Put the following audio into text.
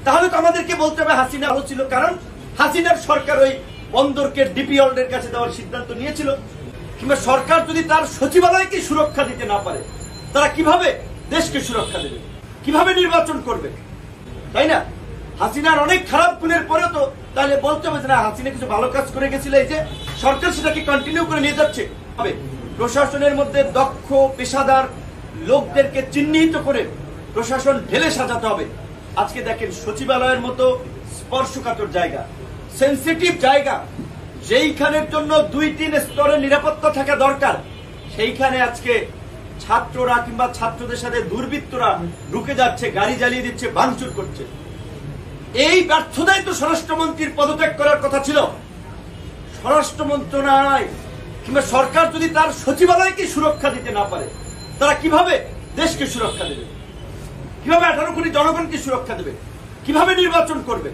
তাহলে তো আমাদেরকে বলতে হবে হাসিনা ভালো ছিল, কারণ হাসিনার সরকার ওই বন্দরকে ডিপি ওয়ার্ল্ডের কাছে দেওয়ার সিদ্ধান্ত নিয়েছিল। কিংবা সরকার যদি তার সচিবালয়কে সুরক্ষা দিতে না পারে, তারা কিভাবে দেশকে সুরক্ষা দেবে, কিভাবে নির্বাচন করবে, তাই না? হাসিনার অনেক খারাপ গুণের পরেও তো তাহলে বলতে হবে যে না, হাসিনা কিছু ভালো কাজ করে গেছিল, এই যে সরকার সেটাকে কন্টিনিউ করে নিয়ে যাচ্ছে। প্রশাসনের মধ্যে দক্ষ পেশাদার লোকদেরকে চিহ্নিত করে প্রশাসন ঢেলে সাজাতে হবে। আজকে দেখেন সচিবালয়ের মতো স্পর্শকাতর জায়গা, সেন্সিটিভ জায়গা, যেইখানের জন্য ২-৩ স্তরের নিরাপত্তা থাকা দরকার, সেইখানে আজকে ছাত্ররা কিংবা ছাত্রদের সাথে দুর্বৃত্তরা ঢুকে যাচ্ছে, গাড়ি জ্বালিয়ে দিচ্ছে, ভাঙচুর করছে। এই ব্যর্থতাই তো স্বরাষ্ট্রমন্ত্রীর পদত্যাগ করার কথা ছিল। স্বরাষ্ট্র মন্ত্রণালয় কিংবা সরকার যদি তার সচিবালয়কে সুরক্ষা দিতে না পারে, তারা কিভাবে দেশকে সুরক্ষা দেবে, কিভাবে 18 কোটি জনগণকে সুরক্ষা দেবে, কিভাবে নির্বাচন করবে?